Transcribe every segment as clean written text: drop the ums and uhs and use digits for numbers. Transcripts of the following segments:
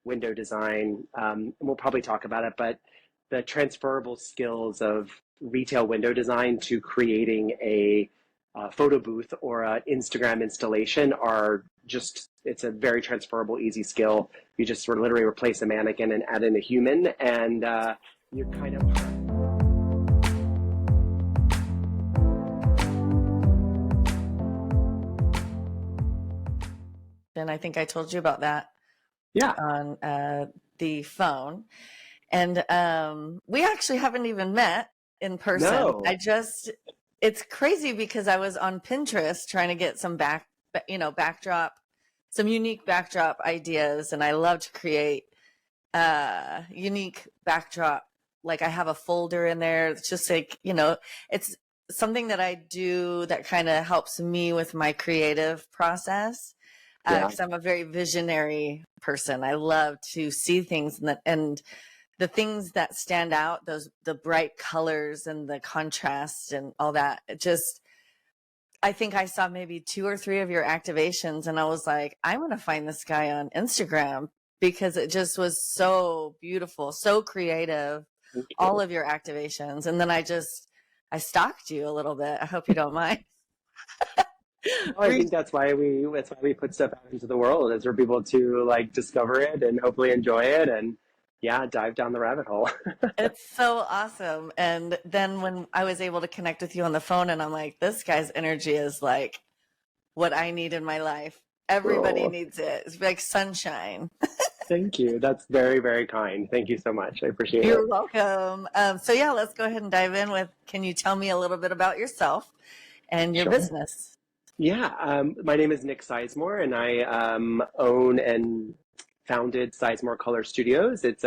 window design. And we'll probably talk about it, but the transferable skills of retail window design to creating a photo booth or an Instagram installation are just, it's a very transferable, easy skill. You just sort of literally replace a mannequin and add in a human, and you're kind of. And I think I told you about that Yeah. on the phone. And we actually haven't even met in person. No. It's crazy because I was on Pinterest trying to get some backdrop, some unique backdrop ideas. And I love to create unique backdrop. Like I have a folder in there. It's just like, it's something that I do that kind of helps me with my creative process. Because I'm a very visionary person. I love to see things and the things that stand out, the bright colors and the contrast and all that. I think I saw maybe 2 or 3 of your activations and I was like, I'm going to find this guy on Instagram because it just was so beautiful, so creative, all of your activations. And then I stalked you a little bit. I hope you don't mind. I think that's why we put stuff out into the world, is for people to like discover it and hopefully enjoy it and dive down the rabbit hole. It's so awesome. And then when I was able to connect with you on the phone and I'm like, this guy's energy is like what I need in my life. Everybody needs it. It's like sunshine. Thank you. That's very, very kind. Thank you so much. I appreciate it. You're welcome. So let's go ahead and dive in with, can you tell me a little bit about yourself and your business? Yeah, my name is Nick Sizemore, and I own and founded Sizemore Color Studios. It's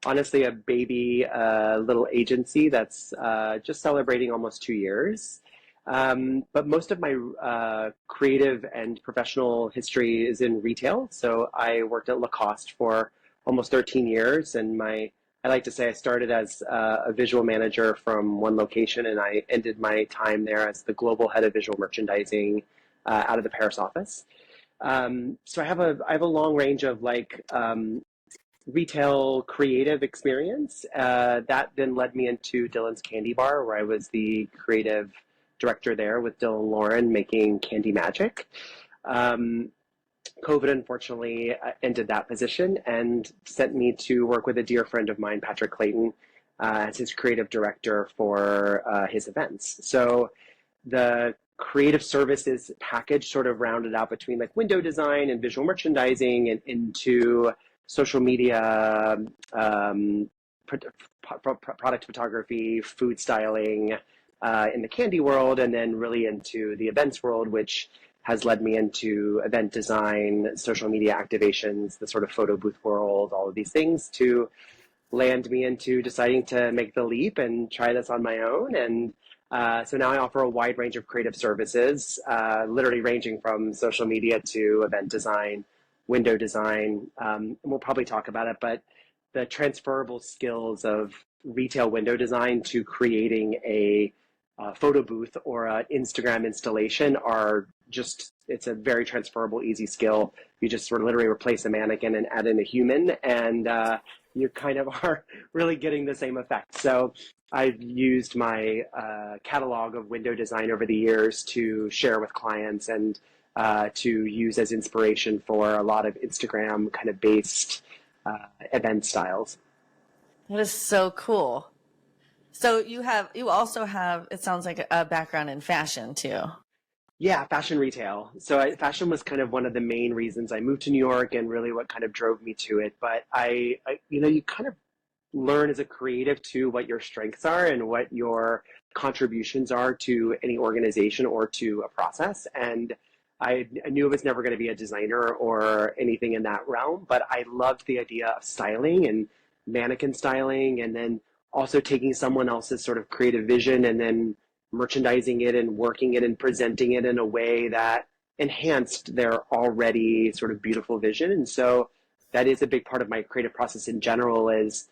honestly a baby little agency that's just celebrating almost 2 years. But most of my creative and professional history is in retail. So I worked at Lacoste for almost 13 years, and I like to say I started as a visual manager from one location, and I ended my time there as the global head of visual merchandising out of the Paris office. So I have a long range of retail creative experience that then led me into Dylan's Candy Bar, where I was the creative director there with Dylan and Lauren making candy magic. COVID, unfortunately, ended that position and sent me to work with a dear friend of mine, Patrick Clayton, as his creative director for his events. So the creative services package sort of rounded out between like window design and visual merchandising and into social media, product photography, food styling in the candy world, and then really into the events world, which has led me into event design, social media activations, the sort of photo booth world, all of these things to land me into deciding to make the leap and try this on my own. And so now I offer a wide range of creative services, literally ranging from social media to event design, window design, and we'll probably talk about it, but the transferable skills of retail window design to creating a photo booth or an Instagram installation are just, it's a very transferable, easy skill. You just sort of literally replace a mannequin and add in a human, and you kind of are really getting the same effect. So I've used my catalog of window design over the years to share with clients and to use as inspiration for a lot of Instagram kind of based event styles. That is so cool. So you also have, it sounds like a background in fashion too. Yeah, fashion retail. So fashion was kind of one of the main reasons I moved to New York and really what kind of drove me to it. But you kind of learn as a creative too what your strengths are and what your contributions are to any organization or to a process. And I knew I was never going to be a designer or anything in that realm, but I loved the idea of styling and mannequin styling, and then also taking someone else's sort of creative vision and then merchandising it and working it and presenting it in a way that enhanced their already sort of beautiful vision. And so that is a big part of my creative process in general, is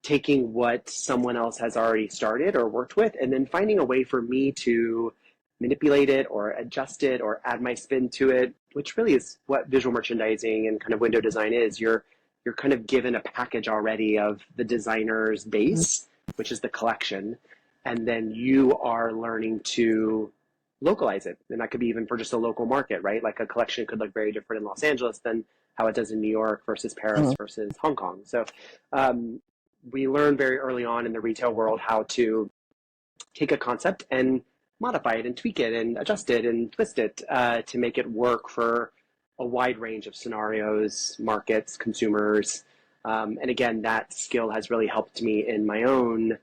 taking what someone else has already started or worked with and then finding a way for me to manipulate it or adjust it or add my spin to it, which really is what visual merchandising and kind of window design is. You're you're kind of given a package already of the designer's base, which is the collection, and then you are learning to localize it. And that could be even for just a local market, right? Like a collection could look very different in Los Angeles than how it does in New York versus Paris versus Hong Kong. So we learned very early on in the retail world how to take a concept and modify it and tweak it and adjust it and twist it to make it work for a wide range of scenarios, markets, consumers. And again, that skill has really helped me in my own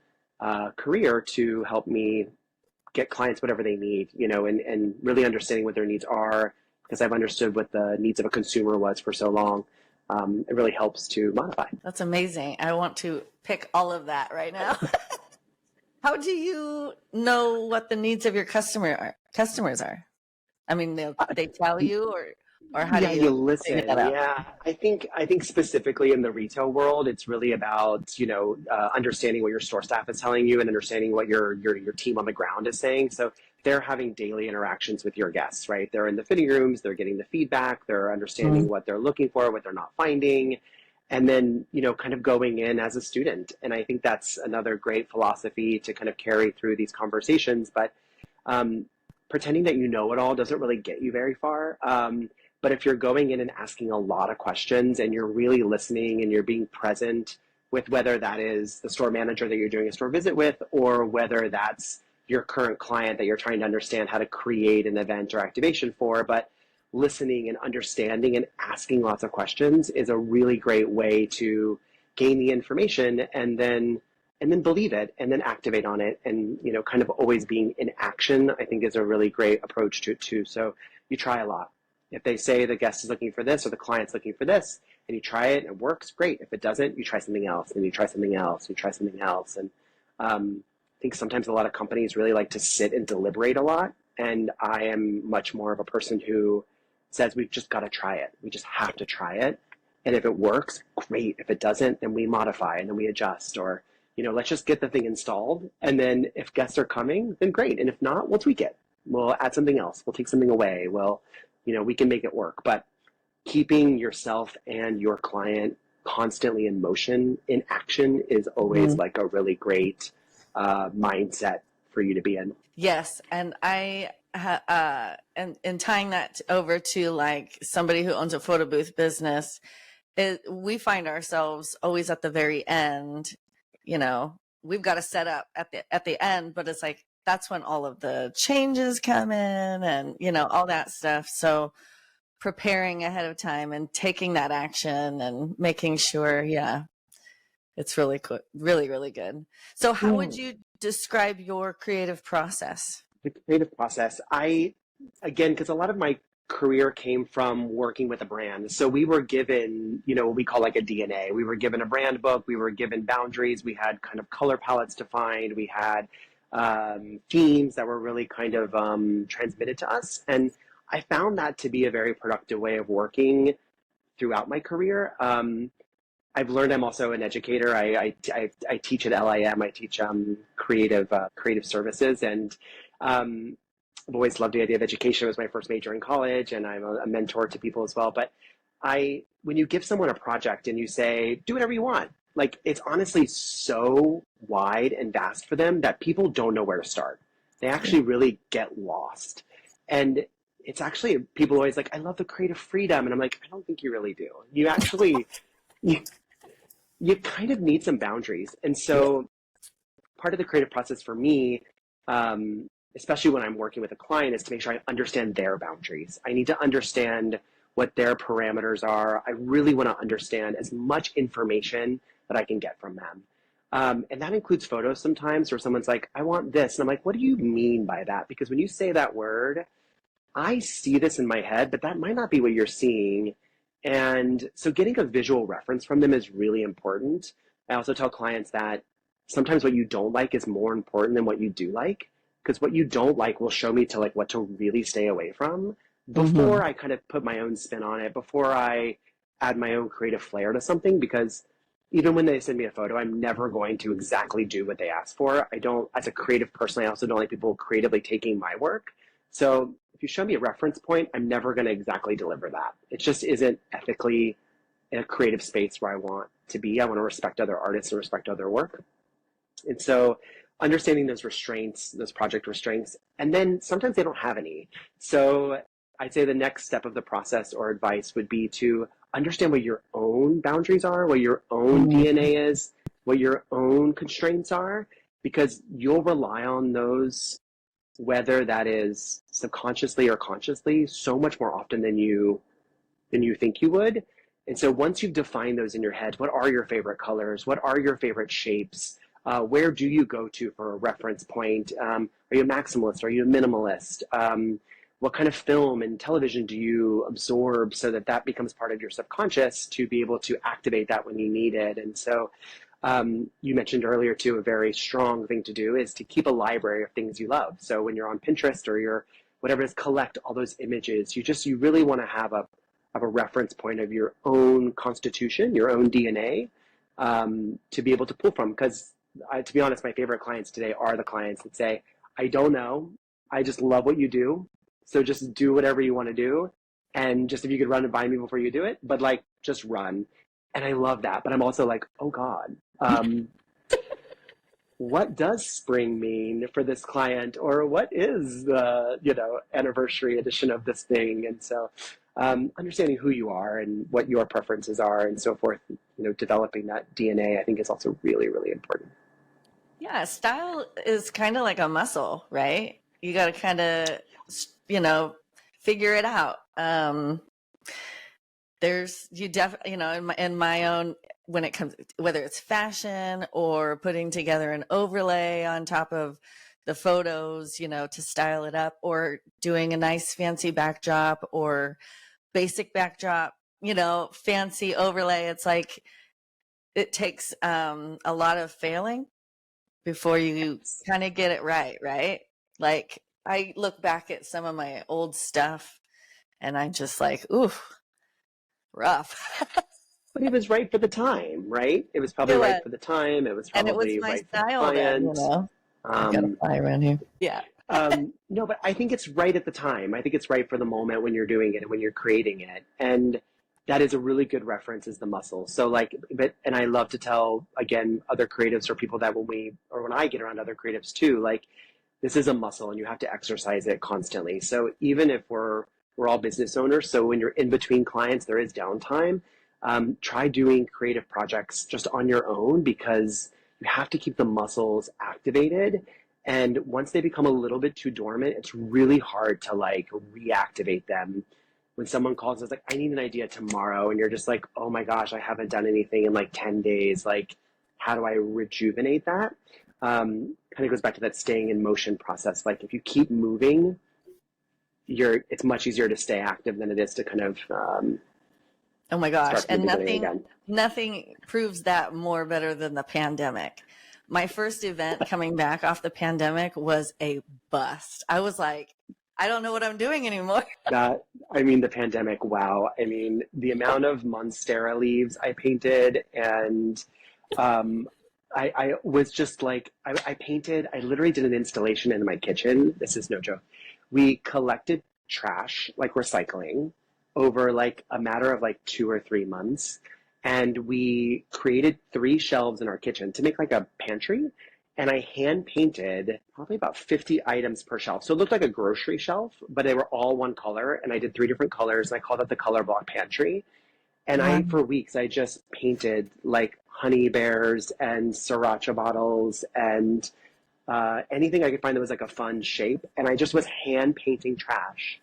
career to help me get clients whatever they need, and really understanding what their needs are, because I've understood what the needs of a consumer was for so long. It really helps to modify. That's amazing. I want to pick all of that right now. How do you know what the needs of your customers are? I mean, they tell you, or how do you listen? Yeah, I think specifically in the retail world, it's really about understanding what your store staff is telling you and understanding what your team on the ground is saying. So they're having daily interactions with your guests, right? They're in the fitting rooms, they're getting the feedback, they're understanding what they're looking for, what they're not finding, and then kind of going in as a student. And I think that's another great philosophy to kind of carry through these conversations. But pretending that you know it all doesn't really get you very far. But if you're going in and asking a lot of questions and you're really listening and you're being present with whether that is the store manager that you're doing a store visit with, or whether that's your current client that you're trying to understand how to create an event or activation for, but listening and understanding and asking lots of questions is a really great way to gain the information and then believe it and then activate on it. And, kind of always being in action, I think is a really great approach to it too. So you try a lot. If they say the guest is looking for this or the client's looking for this, and you try it and it works, great. If it doesn't, you try something else, and you try something else, and you try something else. And I think sometimes a lot of companies really like to sit and deliberate a lot. And I am much more of a person who says we've just got to try it. We just have to try it. And if it works, great. If it doesn't, then we modify and then we adjust, or, let's just get the thing installed. And then if guests are coming, then great. And if not, we'll tweak it. We'll add something else. We'll take something away. We can make it work. But keeping yourself and your client constantly in motion, in action, is always like a really great mindset for you to be in. Yes. And and tying that over to like somebody who owns a photo booth business, we find ourselves always at the very end. We've got to set up at the end, but it's like that's when all of the changes come in and all that stuff. So preparing ahead of time and taking that action and making sure, it's really cool, really, really good. So how would you describe your creative process? The creative process, again, because a lot of my career came from working with a brand. So we were given, what we call like a DNA. We were given a brand book. We were given boundaries. We had kind of color palettes defined. We had themes that were really kind of transmitted to us. And I found that to be a very productive way of working throughout my career. I've learned I'm also an educator. I teach at LIM. I teach creative services, and I've always loved the idea of education. It was my first major in college, and I'm a mentor to people as well. But when you give someone a project and you say, do whatever you want, like it's honestly so wide and vast for them that people don't know where to start. They actually really get lost. And it's actually, people always like, I love the creative freedom. And I'm like, I don't think you really do. You actually, you kind of need some boundaries. And so part of the creative process for me, especially when I'm working with a client, is to make sure I understand their boundaries. I need to understand what their parameters are. I really want to understand as much information that I can get from them. And that includes photos sometimes where someone's like, I want this. And I'm like, what do you mean by that? Because when you say that word, I see this in my head, but that might not be what you're seeing. And so getting a visual reference from them is really important. I also tell clients that sometimes what you don't like is more important than what you do like, because what you don't like will show me to like what to really stay away from before I kind of put my own spin on it, before I add my own creative flair to something. Because even when they send me a photo, I'm never going to exactly do what they ask for. I don't, as a creative person, I also don't like people creatively taking my work. So if you show me a reference point, I'm never going to exactly deliver that. It just isn't ethically in a creative space where I want to be. I want to respect other artists and respect other work. And so understanding those restraints, those project restraints, and then sometimes they don't have any. So I'd say the next step of the process or advice would be to understand what your own boundaries are, what your own DNA is, what your own constraints are, because you'll rely on those, whether that is subconsciously or consciously, so much more often than you think you would. And so once you've defined those in your head, what are your favorite colors? What are your favorite shapes? Where do you go to for a reference point? Are you a maximalist? Are you a minimalist? What kind of film and television do you absorb so that that becomes part of your subconscious to be able to activate that when you need it? And so you mentioned earlier too, a very strong thing to do is to keep a library of things you love. So when you're on Pinterest or you're whatever it is, collect all those images. You really want to have a reference point of your own constitution, your own DNA, to be able to pull from. Because to be honest, my favorite clients today are the clients that say, I don't know, I just love what you do. So just do whatever you want to do. And just if you could run and buy me before you do it, but like, just run. And I love that. But I'm also like, oh God, what does spring mean for this client? Or what is the, anniversary edition of this thing? And so understanding who you are and what your preferences are and so forth, developing that DNA, I think is also really, really important. Yeah, style is kind of like a muscle, right? You got to kind of, figure it out. In my own, when it comes, whether it's fashion or putting together an overlay on top of the photos, to style it up, or doing a nice fancy backdrop or basic backdrop, fancy overlay. It's like, it takes a lot of failing before you kind of get it right? Like, I look back at some of my old stuff and I'm just like, ooh, rough. But it was right for the time, right? It was probably right for the time. It was probably my right style for the client. then, I've got a fly around here. Yeah. No, but I think it's right at the time. I think it's right for the moment when you're doing it and when you're creating it. And that is a really good reference, is the muscle. So and I love to tell, again, other creatives or people that when I get around other creatives too, like, this is a muscle and you have to exercise it constantly. So even if we're all business owners, so when you're in between clients, there is downtime. Try doing creative projects just on your own, because you have to keep the muscles activated. And once they become a little bit too dormant, it's really hard to reactivate them. When someone calls us like, I need an idea tomorrow, and you're just like, oh my gosh, I haven't done anything in 10 days. Like, how do I rejuvenate that? Kind of goes back to that staying in motion process. Like, if you keep moving, it's much easier to stay active than it is to kind of oh my gosh. And again. Nothing proves that more better than the pandemic. My first event coming back off the pandemic was a bust. I was like, I don't know what I'm doing anymore. The pandemic, wow. The amount of Monstera leaves I painted, and I was just like, I literally did an installation in my kitchen. This is no joke. We collected trash, like recycling, over a matter of 2 or 3 months. And we created 3 shelves in our kitchen to make a pantry. And I hand painted probably about 50 items per shelf. So it looked like a grocery shelf, but they were all one color. And I did 3 different colors, and I called it the color block pantry. And for weeks, I just painted honey bears and sriracha bottles and anything I could find that was a fun shape. And I just was hand painting trash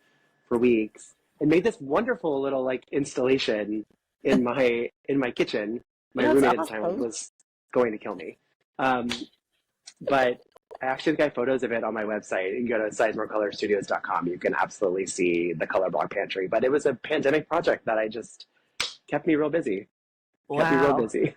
for weeks and made this wonderful little installation in my kitchen. My roommate at the time was going to kill me. But I actually got photos of it on my website. You can go to sizemorecolorstudios.com. You can absolutely see the color block pantry. But it was a pandemic project that I just kept me real busy. Wow. Kept me real busy.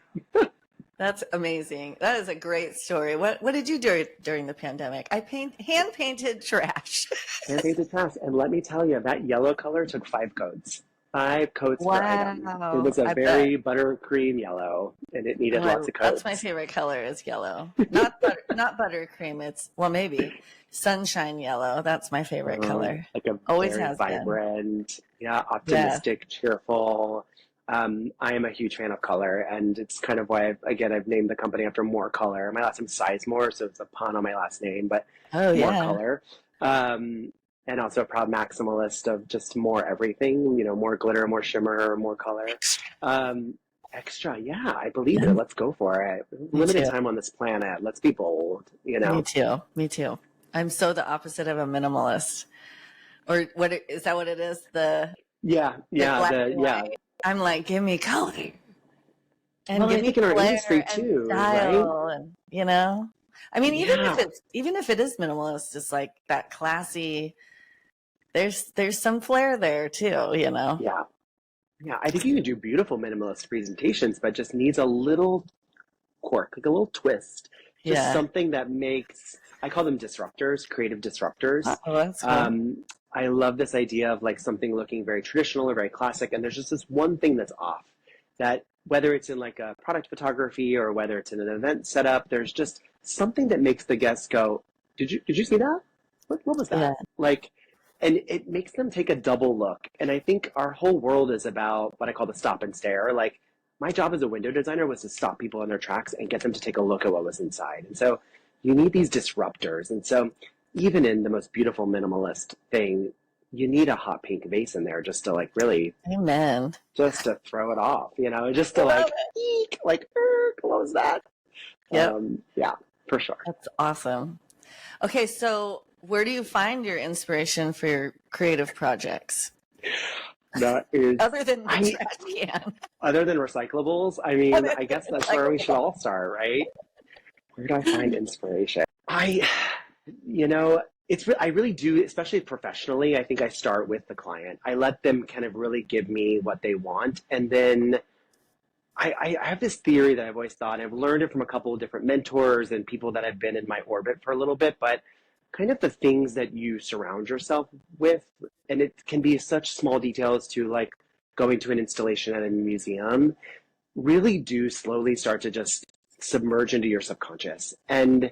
That's amazing. That is a great story. What did you do during the pandemic? I hand painted trash. Hand painted trash. And let me tell you, that yellow color took 5 coats. 5 coats per item. It was a very buttercream yellow, and it needed lots of coats. That's my favorite color, is yellow. Not buttercream. It's, well, maybe sunshine yellow. That's my favorite color. A always very has vibrant, optimistic, cheerful. I am a huge fan of color, and it's kind of why, I've named the company after more color. My last name is Sizemore, so it's a pun on my last name, but Oh more yeah. color. Um, and also a proud maximalist of just more everything, more glitter, more shimmer, more color. Um, Extra, yeah, I believe it. Let's go for it. Me Limited too. time on this planet. Let's be bold. Me too. Me too. I'm so the opposite of a minimalist. Or is that what it is? The Yeah, like yeah, black and white. I'm like, give me color and Well, give I me think in our industry flair and too, right? style and I mean, Yeah, even if it is minimalist, it's like that classy. There's some flair there too. yeah, yeah. I think you can do beautiful minimalist presentations, but just needs a little quirk, like a little twist, just Yeah. something that makes, I call them disruptors, creative disruptors. Oh, that's fun. I love this idea of like something looking very traditional or very classic, and there's just this one thing that's off. That whether it's in like a product photography or whether it's in an event setup, there's just something that makes the guests go, "Did you see that? What was Yeah. that?" Like, and it makes them take a double look. And I think our whole world is about what I call the stop and stare. Like my job as a window designer was to stop people in their tracks and get them to take a look at what was inside. And so you need these disruptors. And so even in the most beautiful minimalist thing, you need a hot pink vase in there just to like really Amen. just to throw it off, just I to love like it. eek, like what was that? Yep. Yeah, for sure. That's awesome. Okay, so where do you find your inspiration for your creative projects? That is Other than the I trash can. other than recyclables, I mean, Other I than guess that's where we should recyclable. all start, right? Where do I find inspiration? You know, I really do, especially professionally. I think I start with the client. I let them kind of really give me what they want, and then I have this theory that I've always thought. I've learned it from a couple of different mentors and people that have been in my orbit for a little bit, but kind of the things that you surround yourself with, and it can be such small details to like going to an installation at a museum, really do slowly start to just submerge into your subconscious. And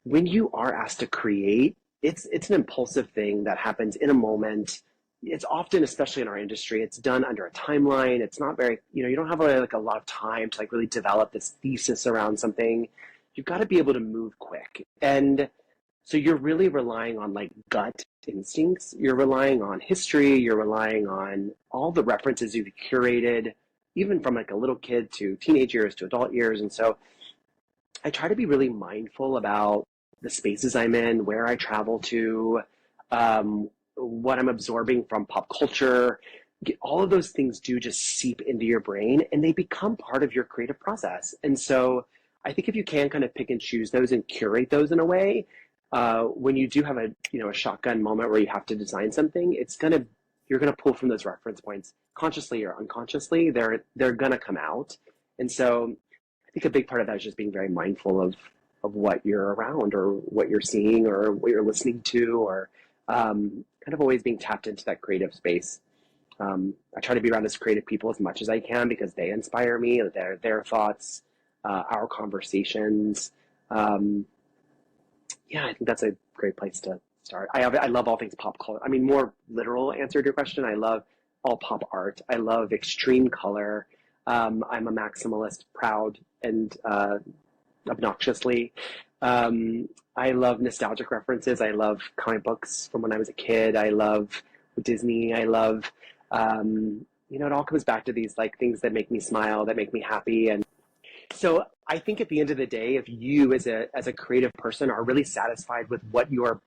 when you are asked to create, it's an impulsive thing that happens in a moment. It's often, especially in our industry, it's done under a timeline. It's not very, you don't have like a lot of time to like really develop this thesis around something. You've got to be able to move quick. And so you're really relying on like gut instincts. You're relying on history. You're relying on all the references you've curated, even from like a little kid to teenage years to adult years. And so I try to be really mindful about the spaces I'm in, where I travel to, what I'm absorbing from pop culture. All of those things do just seep into your brain and they become part of your creative process. And so I think if you can kind of pick and choose those and curate those in a way, when you do have a shotgun moment where you have to design something, you're gonna pull from those reference points consciously or unconsciously. They're gonna come out. And so I think a big part of that is just being very mindful of what you're around or what you're seeing or what you're listening to, or kind of always being tapped into that creative space. I try to be around as creative people as much as I can because they inspire me, their thoughts, our conversations. Yeah, I think that's a great place to start. I love all things pop culture. I mean, more literal answer to your question, I love all pop art. I love extreme color. I'm a maximalist, proud and obnoxiously. I love nostalgic references. I love comic books from when I was a kid. I love Disney. I love, it all comes back to these like things that make me smile, that make me happy. And so I think at the end of the day, if you as a creative person are really satisfied with what you're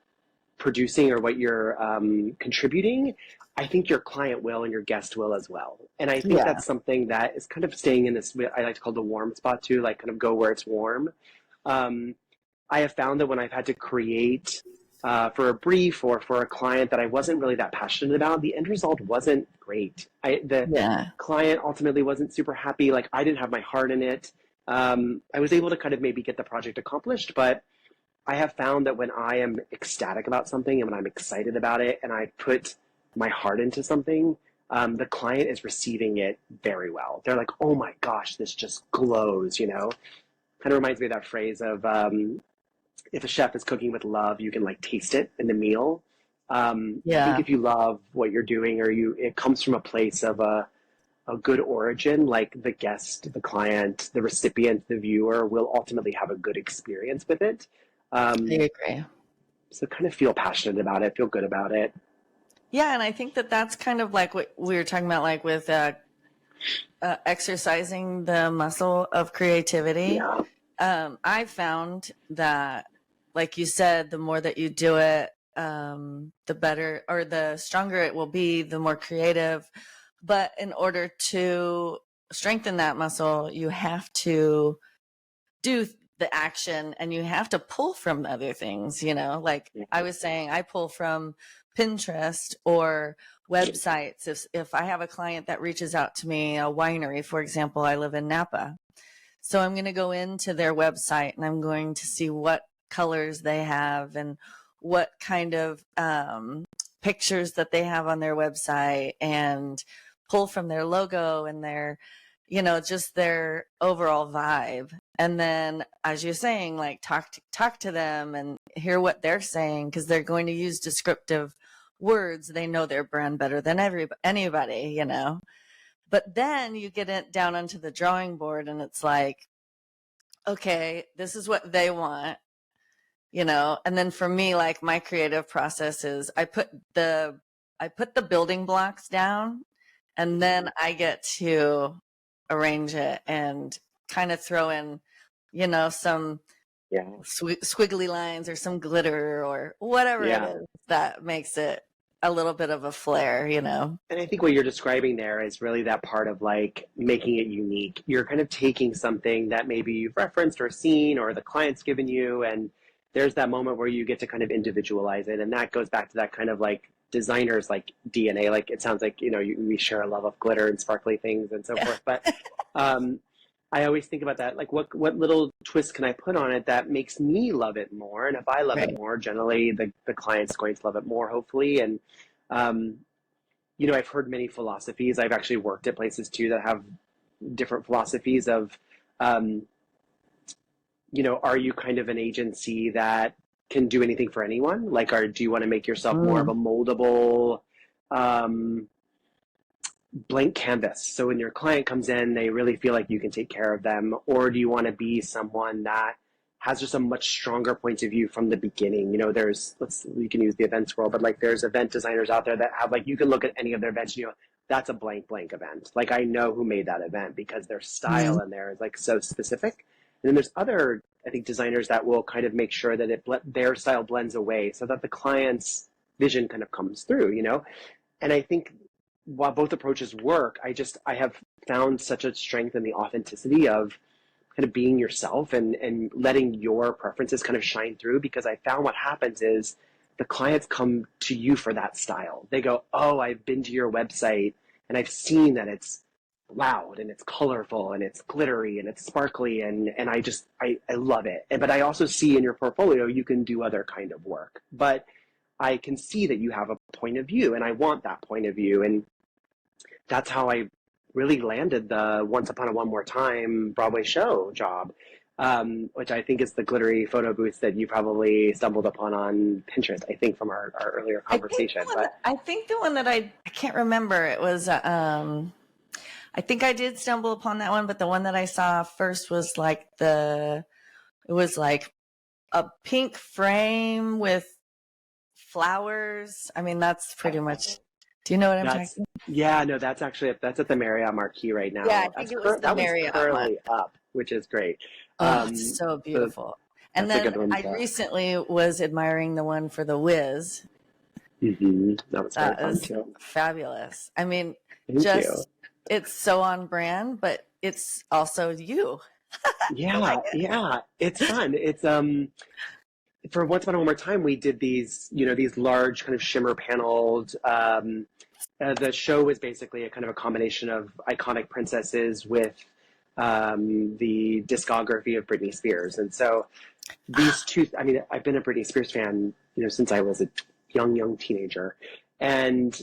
producing or what you're contributing, I think your client will and your guest will as well. And I think Yeah. that's something that is kind of staying in this, I like to call the warm spot too, like kind of go where it's warm. Um, I have found that when I've had to create for a brief or for a client that I wasn't really that passionate about, the end result wasn't great. The Yeah. client ultimately wasn't super happy. Like I didn't have my heart in it. I was able to kind of maybe get the project accomplished, but I have found that when I am ecstatic about something and when I'm excited about it and I put my heart into something, the client is receiving it very well. They're like, oh my gosh, this just glows. Kind of reminds me of that phrase of if a chef is cooking with love, you can like taste it in the meal. I think Yeah. if you love what you're doing or it comes from a place of a good origin, like the guest, the client, the recipient, the viewer will ultimately have a good experience with it. I Um, agree. so kind of feel passionate about it, feel good about it. Yeah, and I think that that's kind of like what we were talking about, like with exercising the muscle of creativity. Yeah. I found that, like you said, the more that you do it, the better or the stronger it will be, the more creative. But in order to strengthen that muscle, you have to do the action and you have to pull from other things, you know, like Yeah. I was saying, I pull from Pinterest or websites. If I have a client that reaches out to me, a winery, for example, I live in Napa. So I'm going to go into their website and I'm going to see what colors they have and what kind of pictures that they have on their website and pull from their logo and their, you know, just their overall vibe. And then, as you're saying, like talk to them and hear what they're saying because they're going to use descriptive words. They know their brand better than anybody, you know. But then you get it down onto the drawing board and it's like, okay, this is what they want, you know. And then for me, like my creative process is I put the building blocks down and then I get to arrange it and kind of throw in, you know, some Yeah. squiggly lines or some glitter or whatever it Yeah. is that makes it a little bit of a flair, you know. And I think what you're describing there is really that part of like making it unique. You're kind of taking something that maybe you've referenced or seen or the client's given you, and there's that moment where you get to kind of individualize it. And that goes back to that kind of like designers like DNA. Like it sounds like, you know, we share a love of glitter and sparkly things and so Yeah. forth. But I always think about that. Like what little twist can I put on it that makes me love it more? And if I love it Right. more, generally the client's going to love it more, hopefully. And, um, you know, I've heard many philosophies. I've actually worked at places too that have different philosophies of, um, you know, are you kind of an agency that can do anything for anyone? Like, do you want to make yourself more of Mm. a moldable, um, blank canvas? So when your client comes in, they really feel like you can take care of them, or do you want to be someone that has just a much stronger point of view from the beginning? You know, we can use the events world, but like there's event designers out there that have like, you can look at any of their events, and, you know, that's a blank event. Like I know who made that event because their Mhm. style in there is like so specific. And then there's other, I think, designers that will kind of make sure that their style blends away so that the client's vision kind of comes through, you know? And I think while both approaches work, I have found such a strength in the authenticity of kind of being yourself and letting your preferences kind of shine through, because I found what happens is the clients come to you for that style. They go, oh, I've been to your website and I've seen that it's loud and it's colorful and it's glittery and it's sparkly and I love it. But I also see in your portfolio you can do other kind of work. But I can see that you have a point of view and I want that point of view. And that's how I really landed the Once Upon a One More Time Broadway show job, which I think is the glittery photo booth that you probably stumbled upon on Pinterest, I think from our earlier conversation. I think the one that I can't remember. It was I think I did stumble upon that one, but the one that I saw first was like it was like a pink frame with flowers. I mean, that's pretty much. Do you know what I'm That's, talking? yeah, no, that's at the Marriott Marquis right Yeah, I now. think it was the That one's Marriott one. currently up, which is great. Oh, it's so So beautiful. And that's a good then one. I recently was admiring the one for the Wiz. That was very That fun is too. fabulous. I mean, Thank you. just it's so on brand, but it's also you. I Yeah, like it. yeah, it's fun. It's for Once Upon a One More Time, we did these, you know, these large kind of shimmer paneled. The show was basically a kind of a combination of iconic princesses with the discography of Britney Spears, and so these two. I mean, I've been a Britney Spears fan, you know, since I was a young teenager, and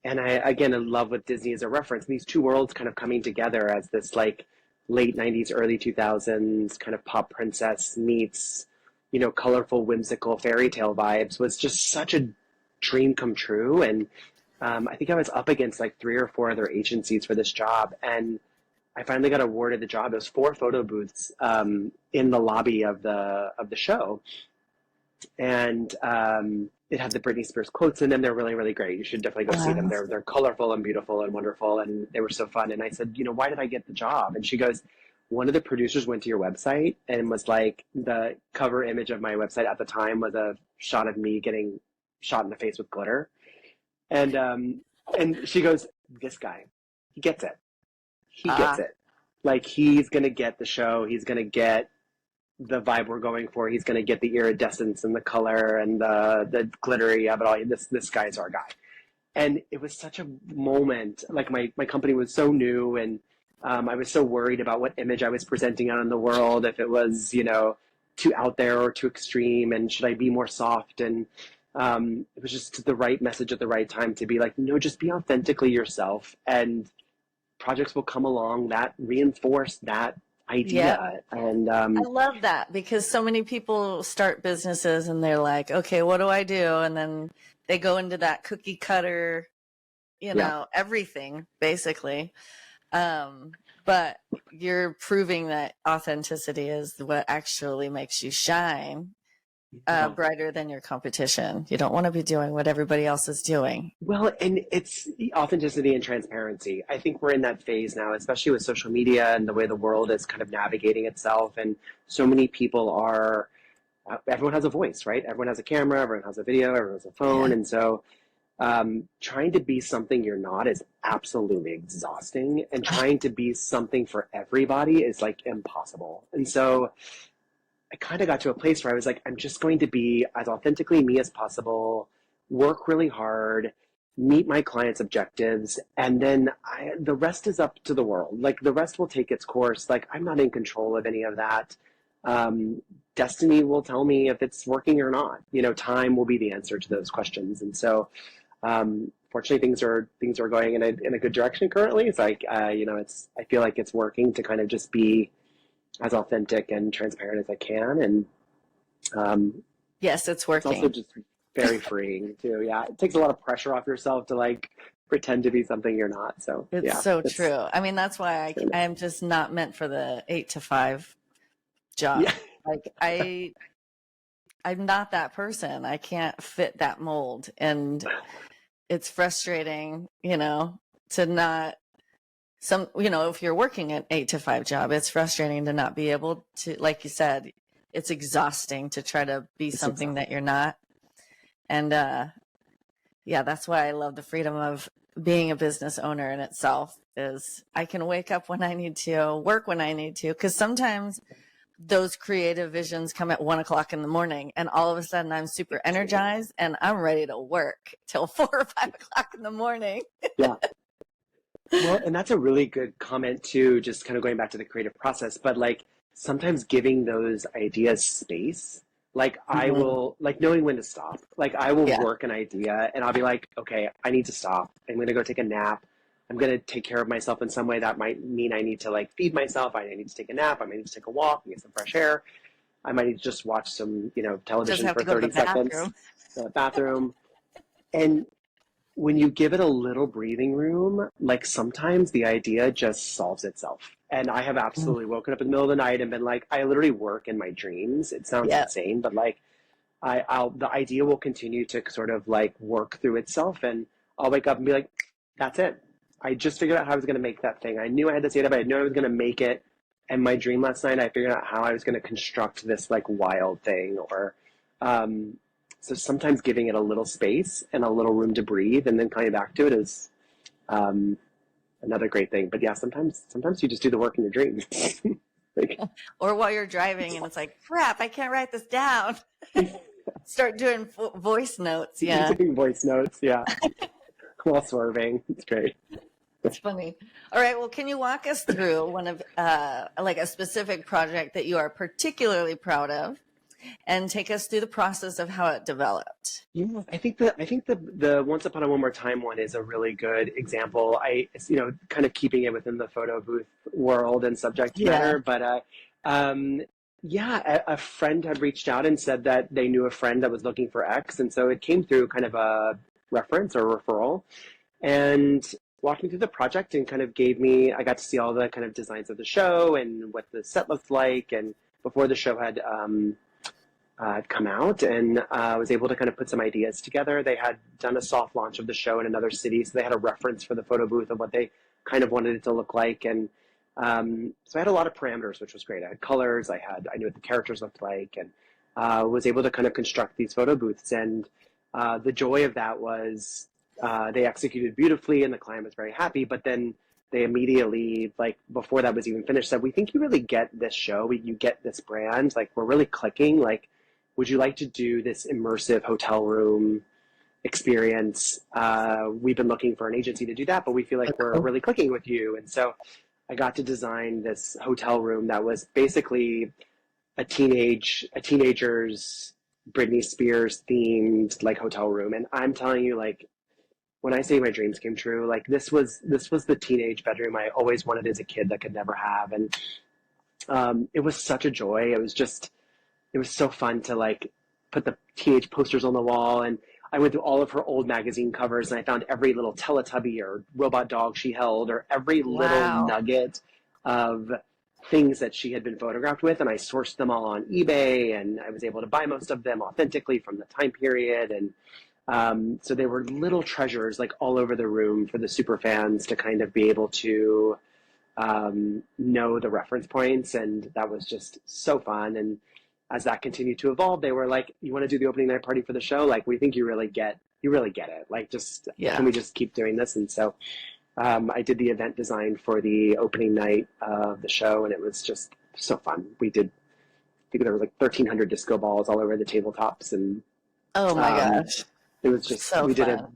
I again in love with Disney as a reference. And these two worlds kind of coming together as this like late '90s, early 2000s kind of pop princess meets, you know, colorful, whimsical fairy tale vibes was just such a dream come true. And I think I was up against like 3 or 4 other agencies for this job, and I finally got awarded the job. It was 4 photo booths in the lobby of the show, and it had the Britney Spears quotes in them. They're really, really great. You should definitely go see them. Wow. They're colorful and beautiful and wonderful, and they were so fun. And I said, why did I get the job? And she goes, one of the producers went to your website and was like, the cover image of my website at the time was a shot of me getting shot in the face with glitter, and she goes, this guy, he gets it. He gets Ah, it. Like, he's gonna get the show. He's gonna get the vibe we're going for. He's going to get the iridescence and the color and the glittery of it all. This guy's our guy. And it was such a moment. Like, my company was so new, and I was so worried about what image I was presenting out in the world, if it was, too out there or too extreme, and should I be more soft? And it was just the right message at the right time to be like, no, just be authentically yourself, and projects will come along that reinforce that yeah. idea. And I love that because so many people start businesses and they're like, okay, what do I do? And then they go into that cookie cutter, yeah. everything basically. But you're proving that authenticity is what actually makes you shine Yeah. brighter than your competition. You don't want to be doing what everybody else is doing. Well, and it's authenticity and transparency. I think we're in that phase now, especially with social media and the way the world is kind of navigating itself. And so many people are, everyone has a voice, right? Everyone has a camera, everyone has a video, everyone has a phone. Yeah. And so trying to be something you're not is absolutely exhausting. And trying to be something for everybody is like impossible. And so I kind of got to a place where I was like, I'm just going to be as authentically me as possible, work really hard, meet my clients' objectives, and then the rest is up to the world. Like, the rest will take its course. Like, I'm not in control of any of that. Destiny will tell me if it's working or not. Time will be the answer to those questions. And so, fortunately, things are going in a good direction currently. It's like, I feel like it's working to kind of just be as authentic and transparent as I can. And Yes, it's it's also working. just very freeing too. Yeah. It takes a lot of pressure off yourself to like pretend to be something you're not. So It's yeah, so true. I mean, that's why it's really nice. I am just not meant for the 8 to 5 job. Yeah. Like I'm not that person. I can't fit that mold. And it's frustrating, to not if you're working an 8 to 5 job, it's frustrating to not be able to, like you said, it's exhausting to try to be It's something that exhausting. you're not. And yeah, that's why I love the freedom of being a business owner in itself is I can wake up when I need to, work when I need to, because sometimes those creative visions come at 1 o'clock in the morning and all of a sudden I'm super energized and I'm ready to work till 4 or 5 o'clock in the morning. Yeah. Well, and that's a really good comment too, just kind of going back to the creative process, but like sometimes giving those ideas space, like I Mhm. will, like knowing when to stop. Like, I will Yeah. work an idea and I'll be like, okay, I need to stop. I'm going to go take a nap. I'm going to take care of myself in some way. That might mean I need to like feed myself. I need to take a nap. I might need to take a walk and get some fresh air. I might need to just watch some, Just television have for to go to the 30 seconds, bathroom. the bathroom. And when you give it a little breathing room, like sometimes the idea just solves itself. And I have Mm. absolutely woken up in the middle of the night and been like, I literally work in my dreams. It sounds Yeah. insane, but like the idea will continue to sort of like work through itself, and I'll wake up and be like, that's it. I just figured out how I was going to make that thing. I knew I had this idea, but I knew I was going to make it. And my dream last night, I figured out how I was going to construct this like wild thing. Or um, so sometimes giving it a little space and a little room to breathe, and then coming back to it is um, another great thing. But yeah, sometimes you just do the work in your dreams. Like, Or while you're driving and it's like, crap, I can't write this down. Start doing voice notes. Yeah. doing voice notes, yeah, while swerving. It's great. It's funny. All right. Well, can you walk us through one of like a specific project that you are particularly proud of and take us through the process of how it developed? Yeah, I think the Once Upon a One More Time one is a really good example. It's, kind of keeping it within the photo booth world and subject Yeah. matter, but um, yeah, a friend had reached out and said that they knew a friend that was looking for X, and so it came through kind of reference or referral. And walked me through the project and kind of gave me, I got to see all the kind of designs of the show and what the set looked like. And before the show had come out, and was able to kind of put some ideas together. They had done a soft launch of the show in another city, so they had a reference for the photo booth of what they kind of wanted it to look like. And so I had a lot of parameters, which was great. I had colors, I knew what the characters looked like, and was able to kind of construct these photo booths. And the joy of that was they executed beautifully, and the client was very happy. But then they immediately, like before that was even finished, said, "We think you really get this show. You get this brand. Like we're really clicking. Like, would you like to do this immersive hotel room experience? We've been looking for an agency to do that, but we feel like we're really clicking with you." And so I got to design this hotel room that was basically a teenager's Britney Spears themed like hotel room. And I'm telling you, like, when I say my dreams came true, like this was the teenage bedroom I always wanted as a kid that could never have. And it was such a joy. It was so fun to like put the teenage posters on the wall. And I went through all of her old magazine covers, and I found every little Teletubby or robot dog she held, or every little nugget of things that she had been photographed with. And I sourced them all on eBay, and I was able to buy most of them authentically from the time period. And so they were little treasures like all over the room for the super fans to kind of be able to know the reference points. And that was just so fun. And as that continued to evolve, they were like, "You want to do the opening night party for the show? Like, we think you really get it. Like, just, can we just keep doing this?" And so I did the event design for the opening night of the show, and it was just so fun. I think there was like 1,300 disco balls all over the tabletops. And oh my gosh. It was just, so we fun. did a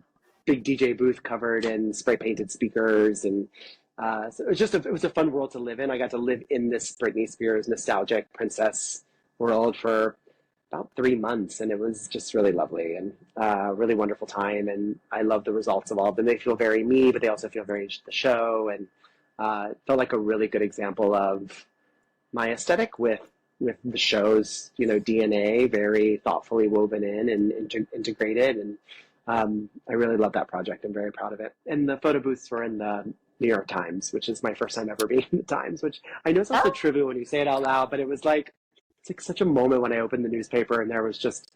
big DJ booth covered in spray painted speakers. And so it was a fun world to live in. I got to live in this Britney Spears nostalgic princess world for about 3 months, and it was just really lovely and really wonderful time. And I love the results of all of them. They feel very me, but they also feel very the show, and it felt like a really good example of my aesthetic with the show's DNA very thoughtfully woven in and integrated. And I really love that project. I'm very proud of it. And the photo booths were in the New York Times, which is my first time ever being in the Times, which I know sounds so trivial when you say it out loud, but it was like, it's like such a moment when I opened the newspaper and there was just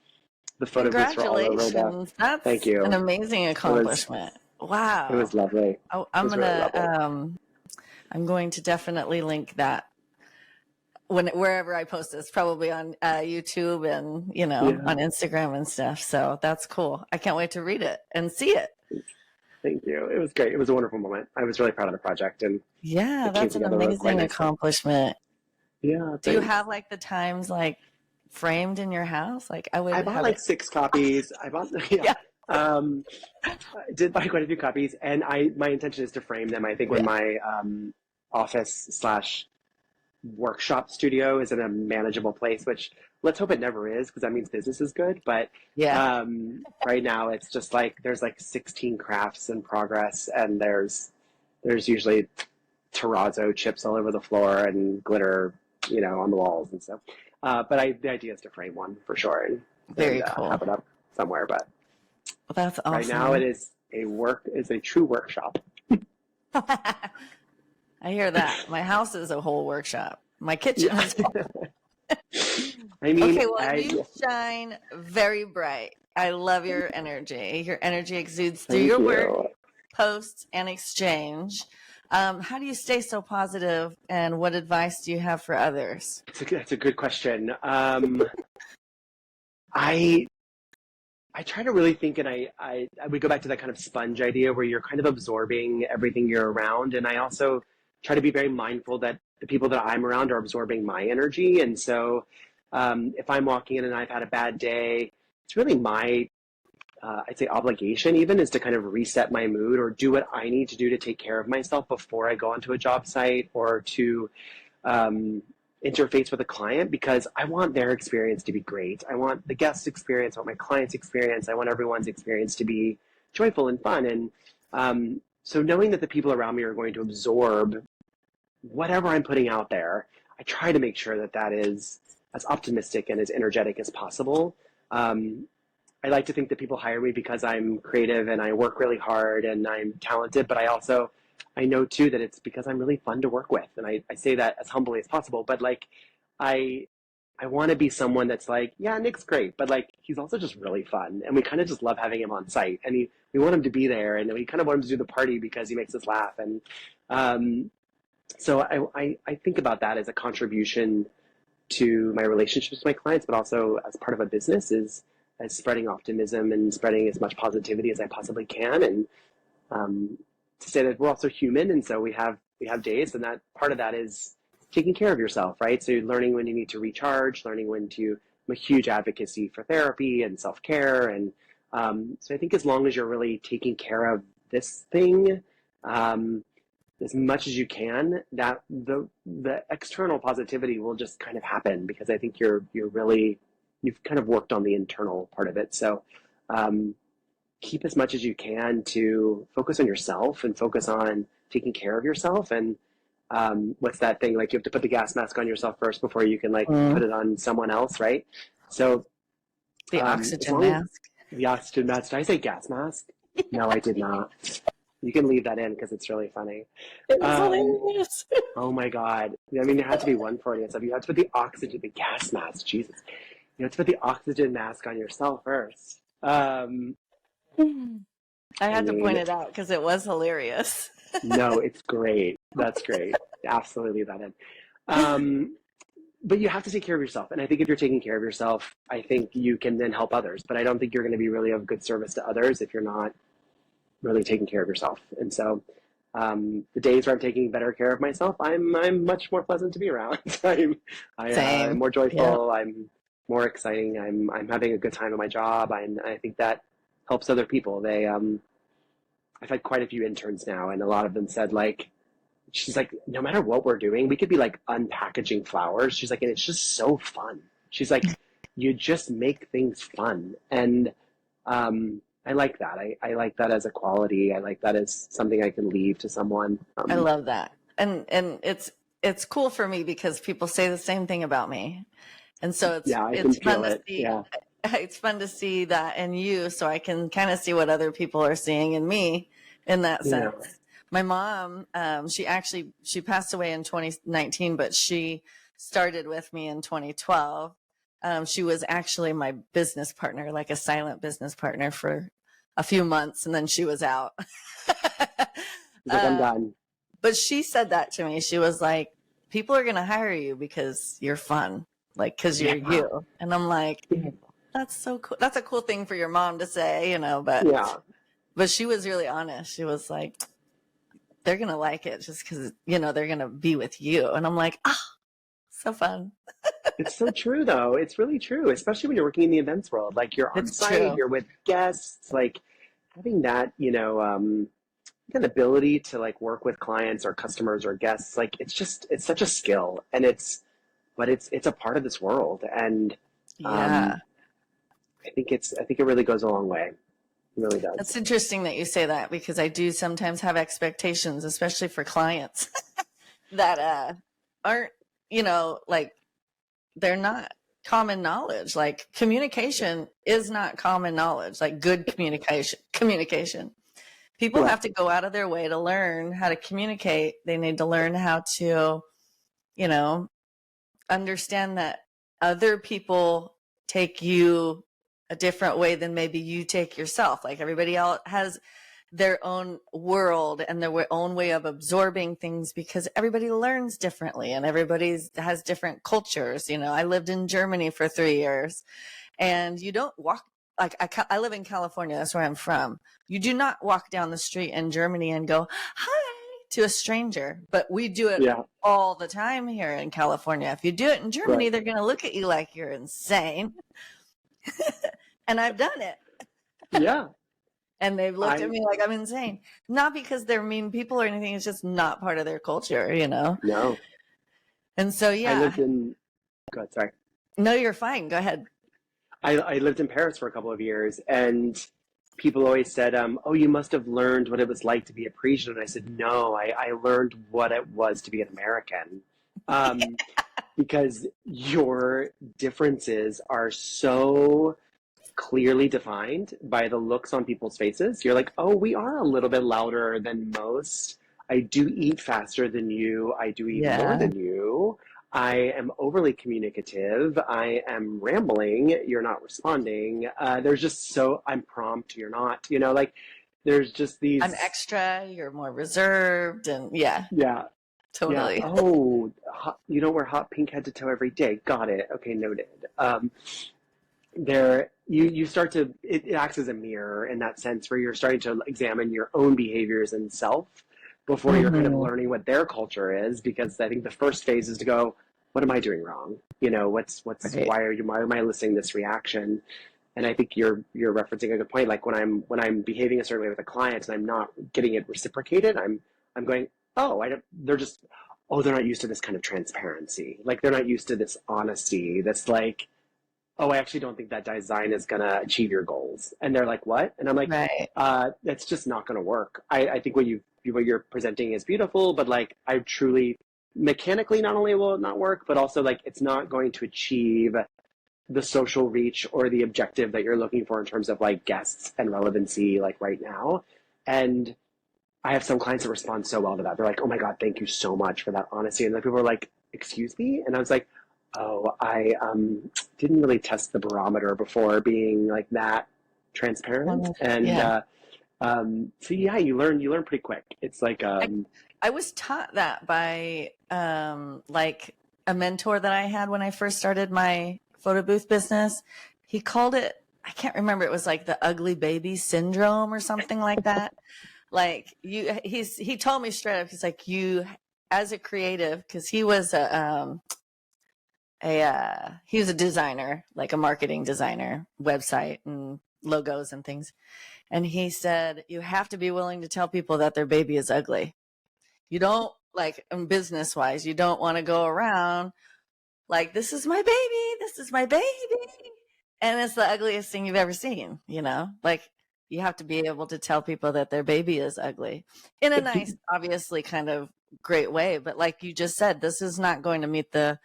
the photo booths were all over the. That's Thank you. An amazing accomplishment. Wow. It was lovely. I'm going to definitely link that wherever I post this, probably on YouTube and on Instagram and stuff. So that's cool. I can't wait to read it and see it. Thank you. It was great. It was a wonderful moment. I was really proud of the project, and yeah, that's an amazing accomplishment. Yeah. Do you have like the Times like framed in your house? Like I bought like 6 copies. I bought I did buy quite a few copies, and my intention is to frame them. I think when my office / workshop studio is in a manageable place, which let's hope it never is, because that means business is good. But right now it's just like there's like 16 crafts in progress, and there's usually terrazzo chips all over the floor and glitter on the walls and stuff. But the idea is to frame one for sure and very cool. Have it up somewhere. But that's awesome. Right now it is a true workshop. I hear that. My house is a whole workshop. My kitchen is I mean, okay, well, you shine very bright. I love your energy. Your energy exudes through your work, posts, and exchange. How do you stay so positive, and what advice do you have for others? That's a good question. I try to really think, and I would go back to that kind of sponge idea where you're kind of absorbing everything you're around. And I also try to be very mindful that the people that I'm around are absorbing my energy. And so if I'm walking in and I've had a bad day, it's really my, I'd say obligation even, is to kind of reset my mood or do what I need to do to take care of myself before I go onto a job site or to interface with a client, because I want their experience to be great. I want the guest experience, I want my client's experience, I want everyone's experience to be joyful and fun. And so knowing that the people around me are going to absorb whatever I'm putting out there, I try to make sure that is as optimistic and as energetic as possible. I I like to think that people hire me because I'm creative and I work really hard and I'm talented, but I know too that it's because I'm really fun to work with. And I say that as humbly as possible, but like, I, I want to be someone that's like, yeah, Nick's great, but like, he's also just really fun. And we kind of just love having him on site, and we want him to be there, and we kind of want him to do the party because he makes us laugh. And, um, so I think about that as a contribution to my relationships with my clients, but also as part of a business is as spreading optimism and spreading as much positivity as I possibly can. And to say that we're also human, and so we have days, and that part of that is taking care of yourself, right? So you're learning when you need to recharge, learning when to. I'm a huge advocacy for therapy and self care, and so I think as long as you're really taking care of this thing. As much as you can, that the external positivity will just kind of happen, because I think you've kind of worked on the internal part of it. So keep as much as you can to focus on yourself and focus on taking care of yourself. And what's that thing, like you have to put the gas mask on yourself first before you can like put it on someone else, right? So The oxygen mask. The oxygen mask. Did I say gas mask? No, I did not. You can leave that in because it's really funny. It was hilarious. Oh my God. I mean, there had to be one for it. So you have to put the gas mask, Jesus. You have to put the oxygen mask on yourself first. I had to point it out because it was hilarious. No, it's great. That's great. Absolutely leave that in. But you have to take care of yourself. And I think if you're taking care of yourself, I think you can then help others. But I don't think you're going to be really of good service to others if you're not really taking care of yourself. And so the days where I'm taking better care of myself, I'm much more pleasant to be around. I'm more joyful. Yeah. I'm more exciting. I'm having a good time at my job. I think that helps other people. I've had quite a few interns now, and a lot of them said, like, she's like, no matter what we're doing, we could be like unpackaging flowers. She's like, and it's just so fun. She's like, you just make things fun. And I like that. I like that as a quality. I like that as something I can leave to someone. I love that. And it's cool for me because people say the same thing about me. And so it's fun to see. Yeah. It's fun to see that in you, so I can kind of see what other people are seeing in me in that sense. Yeah. My mom, she passed away in 2019, but she started with me in 2012. She was actually my business partner, like a silent business partner for a few months, and then she was out. I'm done. But she said that to me. She was like, people are going to hire you because you're fun, like, because you're you. And I'm like, that's so cool. That's a cool thing for your mom to say, but she was really honest. She was like, they're going to like it just because, they're going to be with you. And I'm like, so fun. It's so true, though. It's really true, especially when you're working in the events world. Like, you're on site, you're with guests, like having that, an ability to like work with clients or customers or guests. Like, it's such a skill, and it's a part of this world. And I think it really goes a long way. It really does. It's interesting that you say that, because I do sometimes have expectations, especially for clients that aren't, like, they're not common knowledge. Like, communication is not common knowledge, like good communication. People have to go out of their way to learn how to communicate. They need to learn how to, understand that other people take you a different way than maybe you take yourself. Like, everybody else has their own world and their own way of absorbing things, because everybody learns differently and everybody has different cultures. I lived in Germany for 3 years, and you don't walk, like, I live in California. That's where I'm from. You do not walk down the street in Germany and go, hi, to a stranger. But we do it all the time here in California. If you do it in Germany, they're going to look at you like you're insane. And I've done it. Yeah. And they've looked at me like I'm insane. Not because they're mean people or anything. It's just not part of their culture, No. And so, I lived in... Go ahead, sorry. No, you're fine. Go ahead. I lived in Paris for a couple of years, and people always said, you must have learned what it was like to be a Parisian. And I said, no, I learned what it was to be an American. Because your differences are so clearly defined by the looks on people's faces. You're like, oh, we are a little bit louder than most. I do eat faster than you. I do eat more Yeah. than you. I am overly communicative. I am rambling. You're not responding. There's just I'm prompt. You're not, like there's just I'm these, extra, you're more reserved, and yeah, yeah, yeah. totally. Oh, you don't wear hot pink head to toe every day. Got it. Okay, noted. You start to, it acts as a mirror in that sense where you're starting to examine your own behaviors and self before you're kind of Mhm. learning what their culture is, because I think the first phase is to go, what am I doing wrong? Right. Why am I eliciting this reaction? And I think you're referencing a good point. Like when I'm behaving a certain way with a client and I'm not getting it reciprocated, I'm going, oh, they're just, oh, they're not used to this kind of transparency. Like they're not used to this honesty. That's like, oh, I actually don't think that design is going to achieve your goals. And they're like, what? And I'm like, Right. that's just not going to work. I think what you're presenting is beautiful, but like I truly mechanically, not only will it not work, but also like it's not going to achieve the social reach or the objective that you're looking for in terms of like guests and relevancy, like right now. And I have some clients that respond so well to that. They're like, oh my God, thank you so much for that honesty. And then people are like, excuse me? And I was like, oh, I didn't really test the barometer before being like that transparent. And Yeah. so yeah, you learn pretty quick. It's like, I was taught that by like a mentor that I had when I first started my photo booth business. He called it, I can't remember, it was like the ugly baby syndrome or something like that. Like he told me straight up, he's like, you as a creative, because he was a designer, like a marketing designer, website and logos and things. And he said, you have to be willing to tell people that their baby is ugly. You don't, like, business wise, you don't want to go around like, this is my baby, this is my baby. And it's the ugliest thing you've ever seen, Like, you have to be able to tell people that their baby is ugly in a nice, obviously, kind of great way. But like you just said, this is not going to meet the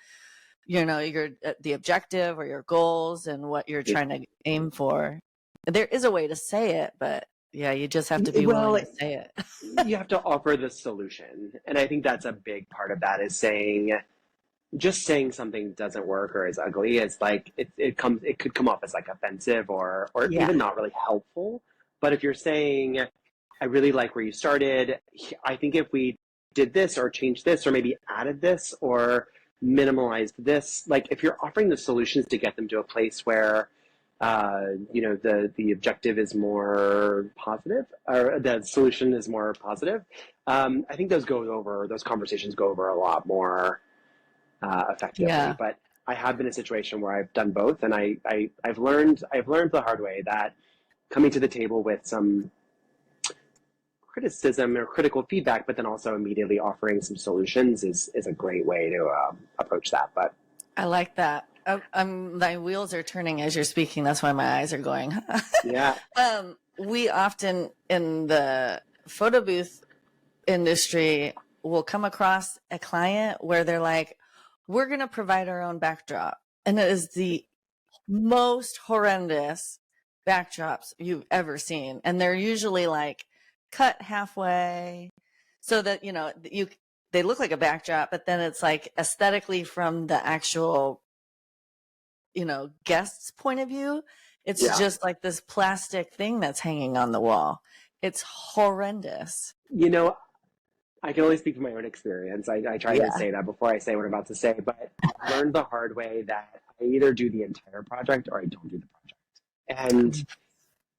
objective or your goals and what you're trying to aim for. There is a way to say it, but yeah, you just have to be willing well, to say it. you have to offer the solution. And I think that's a big part of that is just saying something doesn't work or is ugly is like it could come off as like offensive or Yeah. even not really helpful. But if you're saying, I really like where you started, I think if we did this or changed this or maybe added this or minimalized this, like if you're offering the solutions to get them to a place where the objective is more positive or the solution is more positive, I think those conversations go over a lot more effectively. Yeah. But I have been in a situation where I've done both, and I've learned the hard way that coming to the table with some criticism or critical feedback, but then also immediately offering some solutions is a great way to approach that. But I like that. My wheels are turning as you're speaking. That's why my eyes are going. yeah, We often in the photo booth industry will come across a client where they're like, we're going to provide our own backdrop. And it is the most horrendous backdrops you've ever seen. And they're usually like cut halfway so that, they look like a backdrop, but then it's like aesthetically from the actual, guest's point of view, it's yeah. just like this plastic thing that's hanging on the wall. It's horrendous. I can only speak from my own experience. I try to say that before I say what I'm about to say, but I learned the hard way that I either do the entire project or I don't do the project. And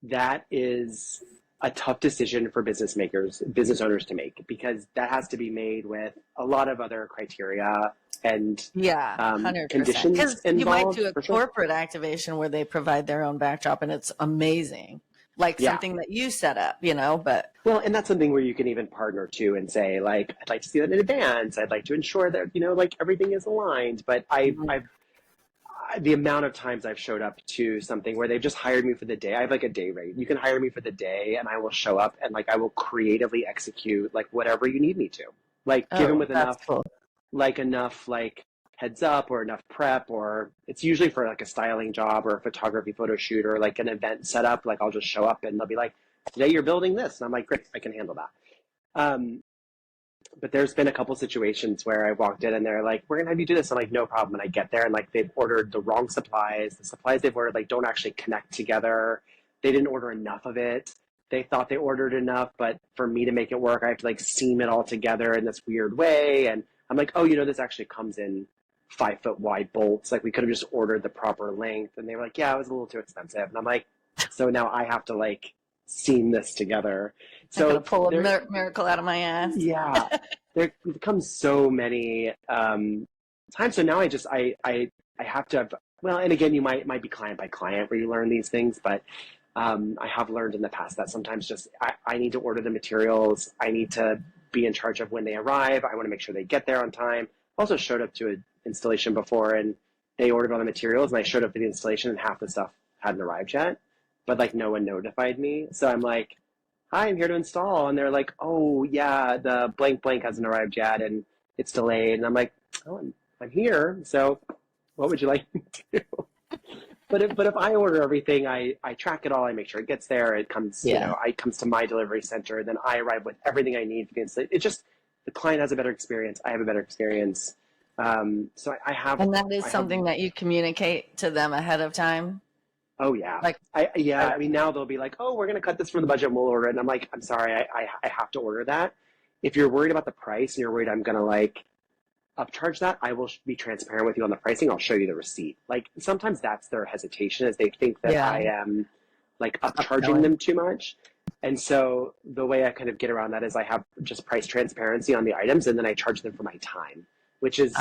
that is a tough decision for business owners to make, because that has to be made with a lot of other criteria and 100%. conditions Because involved. you might do a for sure. corporate activation where they provide their own backdrop and it's amazing. Like something that you set up, but. Well, and that's something where you can even partner too and say, like, I'd like to see that in advance. I'd like to ensure that, like everything is aligned. But the amount of times I've showed up to something where they've just hired me for the day. I have like a day rate. You can hire me for the day and I will show up and like I will creatively execute like whatever you need me to. Like given with enough, Cool. like heads up or enough prep, or it's usually for like a styling job or a photography photo shoot or like an event setup. Like I'll just show up and they'll be like, today you're building this. And I'm like, great, I can handle that. But there's been a couple situations where I walked in and they're like, we're going to have you do this. I'm like, no problem. And I get there and like they've ordered the wrong supplies. The supplies they've ordered like don't actually connect together. They didn't order enough of it. They thought they ordered enough, but for me to make it work, I have to like seam it all together in this weird way. And I'm like, oh, this actually comes in 5-foot wide bolts. Like we could have just ordered the proper length. And they were like, yeah, it was a little too expensive. And I'm like, so now I have to like seam this together. I'm So gonna pull a miracle out of my ass. Yeah, there becomes so many times. So now I have to have, well, and again, you might be client by client where you learn these things, but I have learned in the past that sometimes just I need to order the materials. I need to be in charge of when they arrive. I want to make sure they get there on time. I also showed up to an installation before and they ordered all the materials and I showed up to the installation and half the stuff hadn't arrived yet, but like no one notified me. So I'm like, hi, I'm here to install. And they're like, oh yeah, the blank blank hasn't arrived yet and it's delayed. And I'm like, oh, I'm here. So what would you like me to do? But if I order everything, I track it all. I make sure it gets there. It comes, it comes to my delivery center. Then I arrive with everything I need for the installation. It just, the client has a better experience. I have a better experience. So I have. And that is something that you communicate to them ahead of time. Oh yeah. Like, I mean, now they'll be like, oh, we're going to cut this from the budget and we'll order it. And I'm like, I'm sorry, I have to order that. If you're worried about the price and you're worried I'm going to like upcharge that, I will be transparent with you on the pricing. I'll show you the receipt. Like sometimes that's their hesitation is they think that I am like upcharging them too much. And so the way I kind of get around that is I have just price transparency on the items and then I charge them for my time, which is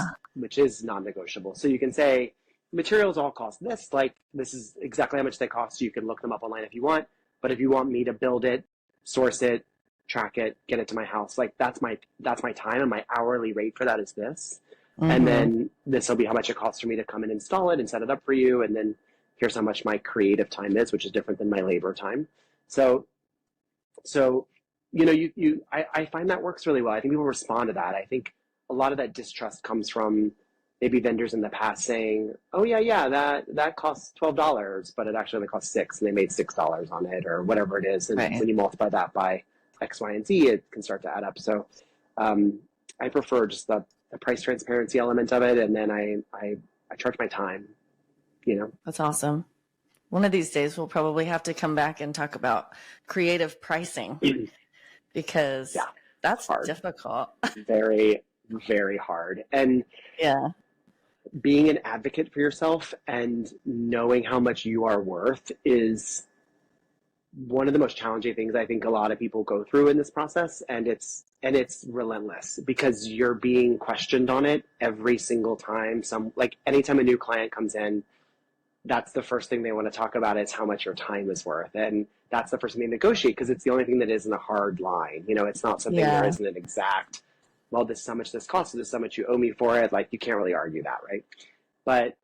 non-negotiable. So you can say, materials all cost this, like this is exactly how much they cost. You can look them up online if you want, but if you want me to build it, source it, track it, get it to my house, like that's my time and my hourly rate for that is this. Mm-hmm. And then this will be how much it costs for me to come and install it and set it up for you. And then here's how much my creative time is, which is different than my labor time. So I find that works really well. I think people respond to that. I think a lot of that distrust comes from maybe vendors in the past saying, oh yeah, that costs $12, but it actually only costs $6 and they made $6 on it or whatever it is. And when you multiply that by X, Y, and Z, it can start to add up. So I prefer just the price transparency element of it. And then I charge my time, That's awesome. One of these days, we'll probably have to come back and talk about creative pricing because that's hard. Difficult. Very, very hard. And being an advocate for yourself and knowing how much you are worth is one of the most challenging things I think a lot of people go through in this process. And it's relentless because you're being questioned on it every single time. Anytime a new client comes in, that's the first thing they want to talk about is how much your time is worth. And that's the first thing they negotiate because it's the only thing that isn't a hard line. It's not something there isn't an exact, well, this is how much this costs, this is how much you owe me for it. Like you can't really argue that, right? But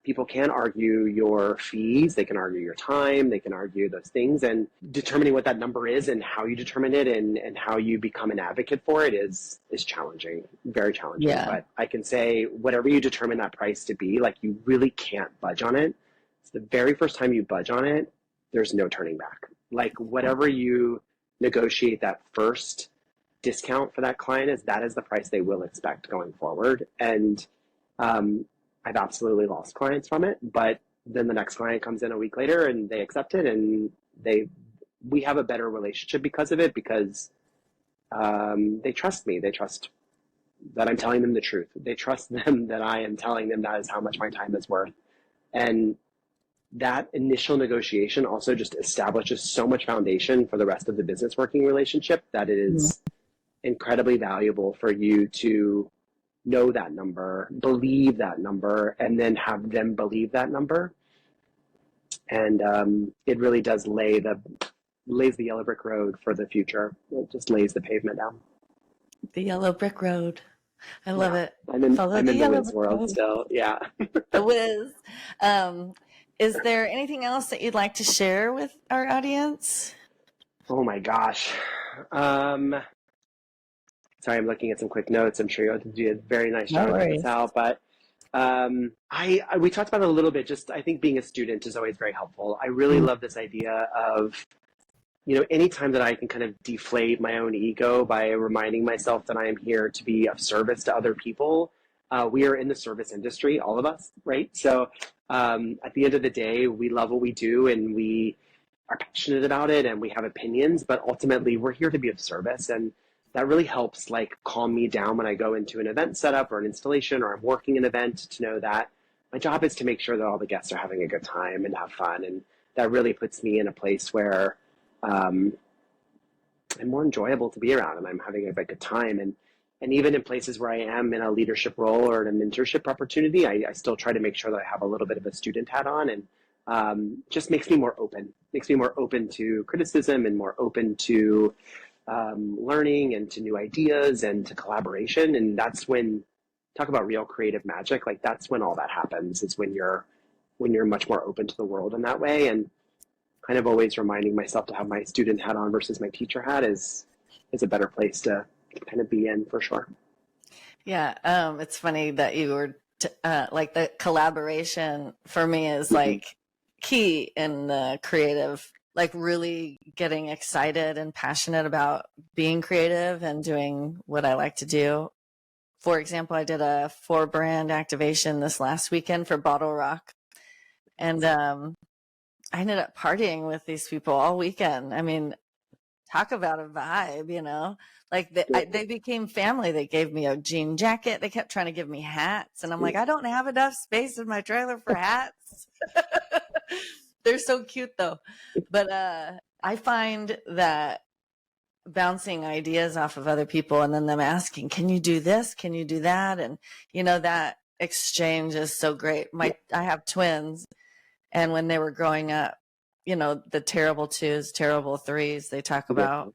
people can argue your fees, they can argue your time, they can argue those things, and determining what that number is and how you determine it and how you become an advocate for it is challenging, very challenging. Yeah. But I can say whatever you determine that price to be, like you really can't budge on it. It's the very first time you budge on it, there's no turning back. Like whatever you negotiate that first discount for that client is, that is the price they will expect going forward. And I've absolutely lost clients from it, but then the next client comes in a week later and they accept it and we have a better relationship because of it, because they trust me. They trust that I'm telling them the truth. They trust them that I am telling them that is how much my time is worth. And that initial negotiation also just establishes so much foundation for the rest of the business working relationship that it is incredibly valuable for you to know that number, believe that number, and then have them believe that number. And it really does lays the yellow brick road for the future. It just lays the pavement down. The yellow brick road. I love it. I'm in the Wiz world still. Yeah. The Wiz. Is there anything else that you'd like to share with our audience? Oh my gosh. Sorry, I'm looking at some quick notes. I'm sure you did a very nice job of this out, but We talked about it a little bit. Just I think being a student is always very helpful. I really love this idea of, anytime that I can kind of deflate my own ego by reminding myself that I am here to be of service to other people. We are in the service industry, all of us, right? So at the end of the day, we love what we do and we are passionate about it and we have opinions, but ultimately we're here to be of service. And that really helps like calm me down when I go into an event setup or an installation or I'm working an event, to know that my job is to make sure that all the guests are having a good time and have fun. And that really puts me in a place where um, I'm more enjoyable to be around and I'm having a good time. And even in places where I am in a leadership role or in a mentorship opportunity, I still try to make sure that I have a little bit of a student hat on, and just makes me more open to criticism and more open to learning and to new ideas and to collaboration. And that's when, talk about real creative magic, like that's when all that happens, is when you're much more open to the world in that way. And kind of always reminding myself to have my student hat on versus my teacher hat is a better place to kind of be in, for sure. Yeah, it's funny that you were like the collaboration for me is Mm-hmm. like key in the creative, like really getting excited and passionate about being creative and doing what I like to do. For example, I did a 4 brand activation this last weekend for Bottle Rock, and I ended up partying with these people all weekend. I mean, talk about a vibe, like they became family. They gave me a jean jacket. They kept trying to give me hats. And I'm like, I don't have enough space in my trailer for hats. They're so cute though. But I find that bouncing ideas off of other people and then them asking, can you do this? Can you do that? And that exchange is so great. I have twins, and when they were growing up, the terrible twos, terrible threes they talk about.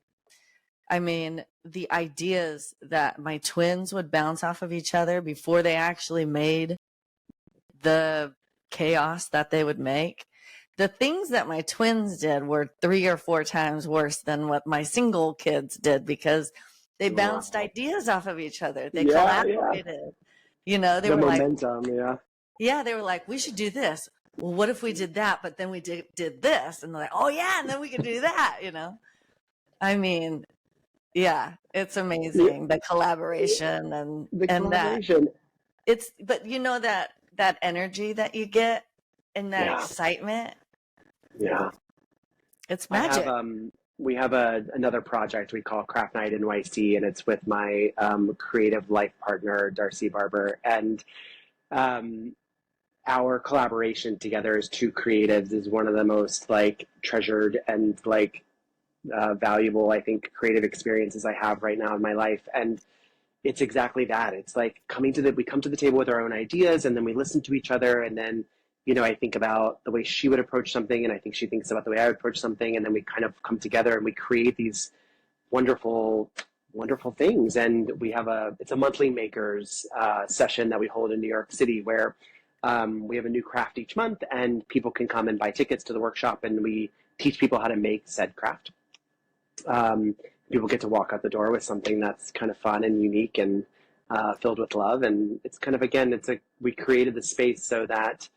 I mean, the ideas that my twins would bounce off of each other before they actually made the chaos that they would make. The things that my twins did were 3 or 4 times worse than what my single kids did, because they bounced ideas off of each other. They collaborated. They The were like, momentum, yeah, they were like, we should do this. Well, what if we did that, but then we did this? And they're like, oh yeah, and then we could do that, I mean, yeah, it's amazing, the collaboration and the that collaboration. but that energy that you get and that Yeah, excitement, yeah. it's I have magic. we have another project we call Craft Night NYC, and it's with my creative life partner Darcy Barber, and um, our collaboration together as two creatives is one of the most like treasured and like valuable, I think, creative experiences I have right now in my life. And it's exactly that. It's like we come to the table with our own ideas, and then we listen to each other, and then I think about the way she would approach something, and I think she thinks about the way I would approach something, and then we kind of come together and we create these wonderful, wonderful things. And it's a monthly makers session that we hold in New York City, where we have a new craft each month, and people can come and buy tickets to the workshop, and we teach people how to make said craft. Um, People get to walk out the door with something that's kind of fun and unique and filled with love. And it's kind of, again, we created the space so that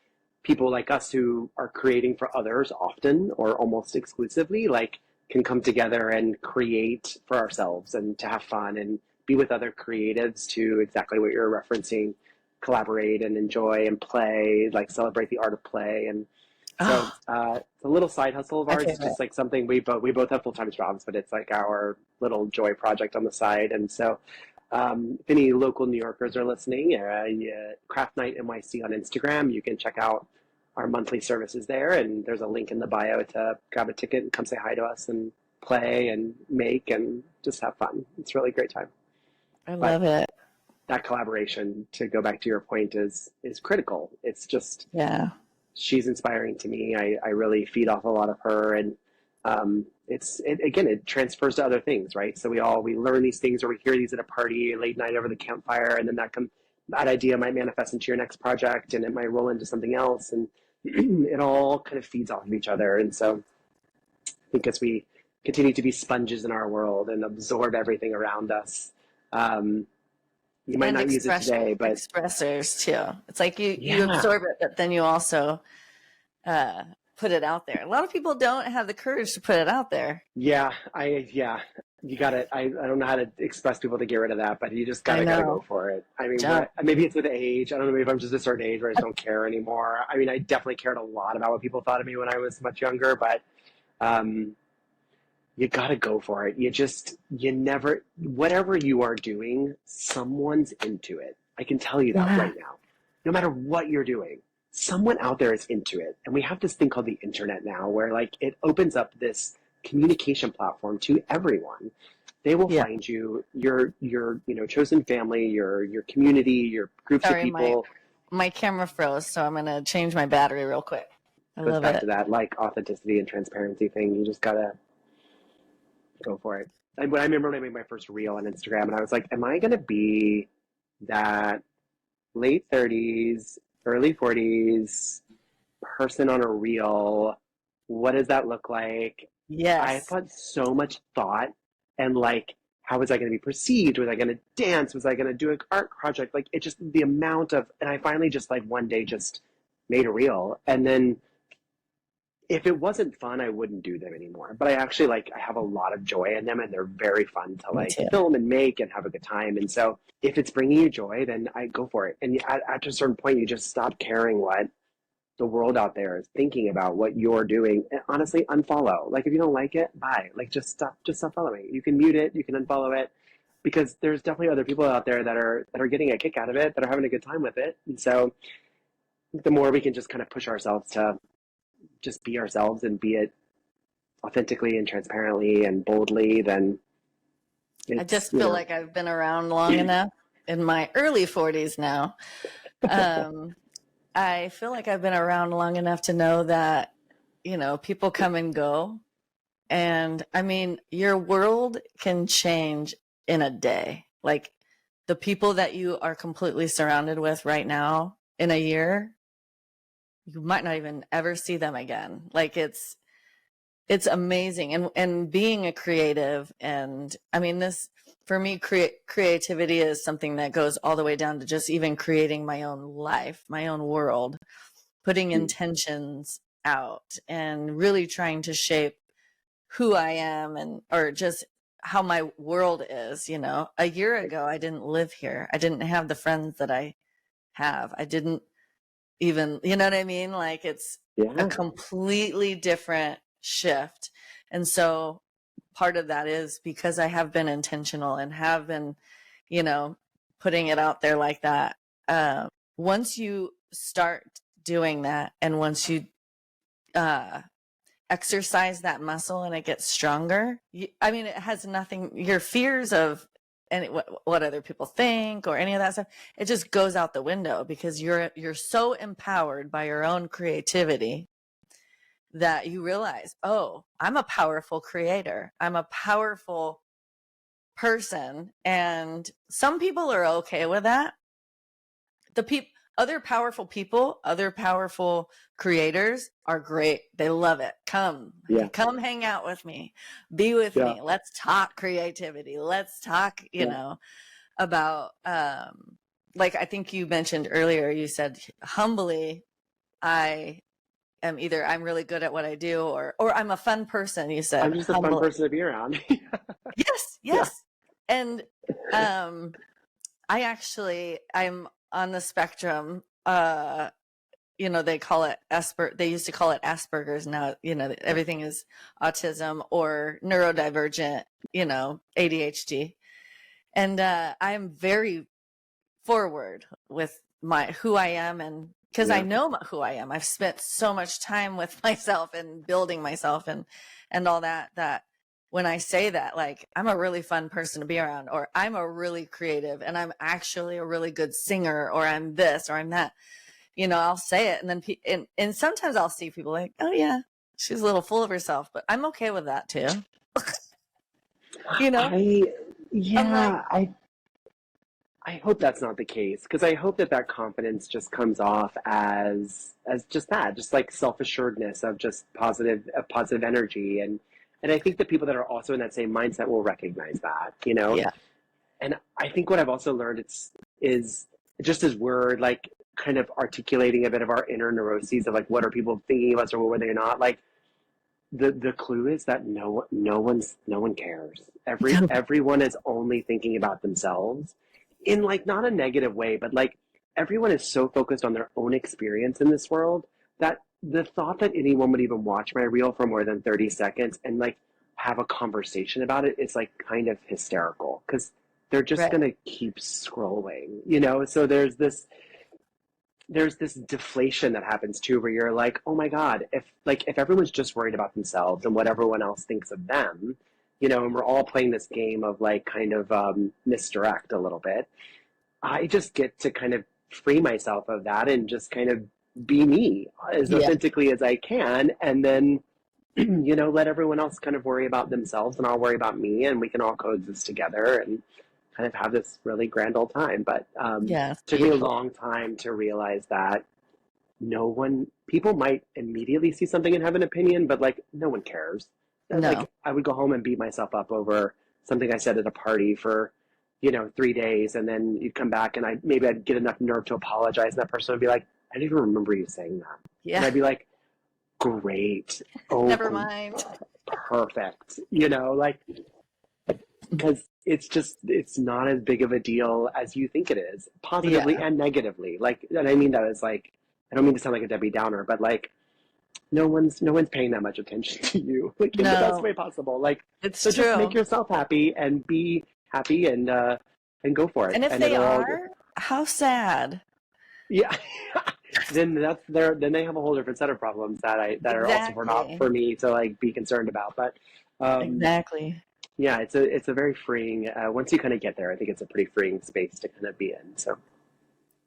people like us who are creating for others often or almost exclusively, like, can come together and create for ourselves and to have fun and be with other creatives, to exactly what you're referencing, collaborate and enjoy and play, like celebrate the art of play. And so Oh, it's a little side hustle of my ours. It's favorite. just like something we both have full time jobs, but it's like our little joy project on the side. And so, if any local New Yorkers are listening, yeah, Craft Night NYC on Instagram, you can check out our monthly services there. And there's a link in the bio to grab a ticket and come say hi to us and play and make and just have fun. It's a really great time. I But love it. that collaboration, to go back to your point, is critical. It's just, Yeah. she's inspiring to me. I really feed off a lot of her, and again, it transfers to other things, right? So we learn these things, or we hear these at a party, late night over the campfire, and then that idea might manifest into your next project, and it might roll into something else, and it all kind of feeds off of each other. And so I think as we continue to be sponges in our world and absorb everything around us, um, You might And not use it today, but expressors too. It's like you yeah, absorb it, but then you also uh, put it out there. A lot of people don't have the courage to put it out there. yeah, you gotta, I don't know how to express people to get rid of that, but you just I gotta go know. for it. I mean, Jump. maybe it's with age. I don't know, maybe if I'm just a certain age where I just don't care anymore. I mean, I definitely cared a lot about what people thought of me when I was much younger, but, um, you gotta go for it. You never, whatever you are doing, someone's into it. I can tell you that Yeah. right now. No matter what you're doing, someone out there is into it. And we have this thing called the internet now where like it opens up this communication platform to everyone. They will Yeah. find you, your chosen family, your community, your groups of Sorry, my people. my camera froze, so I'm gonna change my battery real quick. I Goes love back to it. that like authenticity and transparency thing. You just gotta go for it. And when I remember when I made my first reel on Instagram, and I was like, "Am I going to be that late 30s, early 40s person on a reel? What does that look like?" I Yes. put so much thought and like, how was I going to be perceived? Was I going to dance? Was I going to do an art project? Like, it just the amount of, and I finally just like one day just made a reel, and then if it wasn't fun, I wouldn't do them anymore. But I actually like, I have a lot of joy in them and they're very fun to Me like too. film and make and have a good time. And so if it's bringing you joy, then I go for it. And at a certain point, you just stop caring what the world out there is thinking about what you're doing. And honestly, unfollow. Like if you don't like it, bye. Like just stop following. You can mute it, you can unfollow it because there's definitely other people out there that are getting a kick out of it, that are having a good time with it. And so the more we can just kind of push ourselves to just be ourselves and be it authentically and transparently and boldly, then I it's, just feel like I've been around long enough in my early 40s now. Um, I feel like I've been around long enough to know that, people come and go. And I mean, your world can change in a day. Like the people that you are completely surrounded with right now in a year, you might not even ever see them again. Like it's amazing. And being a creative, and I mean, this for me, creativity is something that goes all the way down to just even creating my own life, my own world, putting intentions out and really trying to shape who I am, and or just how my world is. A year ago I didn't live here. I didn't have the friends that I have. I didn't even, you know what I mean? Like it's a yeah, completely different shift. And so part of that is because I have been intentional and have been, you know, putting it out there like that. Once you start doing that, and once you uh, exercise that muscle and it gets stronger, I mean, it has nothing, your fears of and what other people think or any of that stuff, it just goes out the window because you're so empowered by your own creativity that you realize, oh, I'm a powerful creator. I'm a powerful person. And some people are okay with that. Other powerful creators are great. They love it. yeah, Come hang out with me. Be with yeah, me. Let's talk creativity. Let's talk, yeah. about like I think you mentioned earlier, you said humbly, I am either I'm really good at what I do, or I'm a fun person, you I'm said just a fun humbly. person to be around. Yes, Yeah, yes. And um I'm on the spectrum. They used to call it Asperger's. Now, everything is autism or neurodivergent, ADHD. And I'm very forward with who I am, and because I yeah, know who I am. I've spent so much time with myself and building myself and all that when I say that, like, I'm a really fun person to be around, or I'm a really creative, and I'm actually a really good singer, or I'm this, or I'm that, I'll say it. And then and sometimes I'll see people like, oh yeah, she's a little full of herself, but I'm okay with that too. you know I I'm like, yeah, I hope that's not the case because I hope that confidence just comes off as just that, just like self assuredness of just positive energy, and I think the people that are also in that same mindset will recognize that, yeah, And I think what I've also learned is just as we're like kind of articulating a bit of our inner neuroses of like what are people thinking of us or what are they not, like the clue is that no one cares. Everyone is only thinking about themselves in like not a negative way, but like everyone is so focused on their own experience in this world that the thought that anyone would even watch my reel for more than 30 seconds and like have a conversation about it is like kind of hysterical because they're just Right. going to keep scrolling, you know? So there's this deflation that happens too where you're like, oh my god, if everyone's just worried about themselves and what everyone else thinks of them, you know, and we're all playing this game of like kind of misdirect a little bit, I just get to kind of free myself of that and just kind of be me as Yeah. authentically as I can, and then you know, let everyone else kind of worry about themselves and I'll worry about me, and we can all coexist together and kind of have this really grand old time. But Yeah. It's took me a beautiful. long time to realize that no one, people might immediately see something and have an opinion, but like no one cares. No. Like I would go home and beat myself up over something I said at a party for, you know, 3 days, and then you'd come back and I'd get enough nerve to apologize, and that person would be like, I didn't even remember you saying that. And Yeah. I'd be like, great. Oh, Never mind. perfect. You know, like, because it's not as big of a deal as you think it is, positively Yeah. and negatively. Like, and I mean that as like, I don't mean to sound like a Debbie Downer, but like, no one's paying that much attention to you, like in the best No, way possible. Like, it's so just make true. yourself happy and be happy and go for it, And if and they it'll all go. are, how sad. Yeah. Then then they have a whole different set of problems that are also not Exactly. for me to like be concerned about. But um, Exactly. yeah, it's a very freeing. Once you kind of get there, I think it's a pretty freeing space to kind of be in. So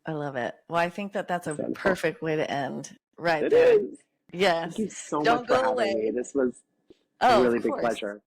I love it. Well, I think that that's a wonderful. perfect way to end right It there. is. Thank Yes. you so much Don't for go having me. away. This was a Oh, of really big course. pleasure.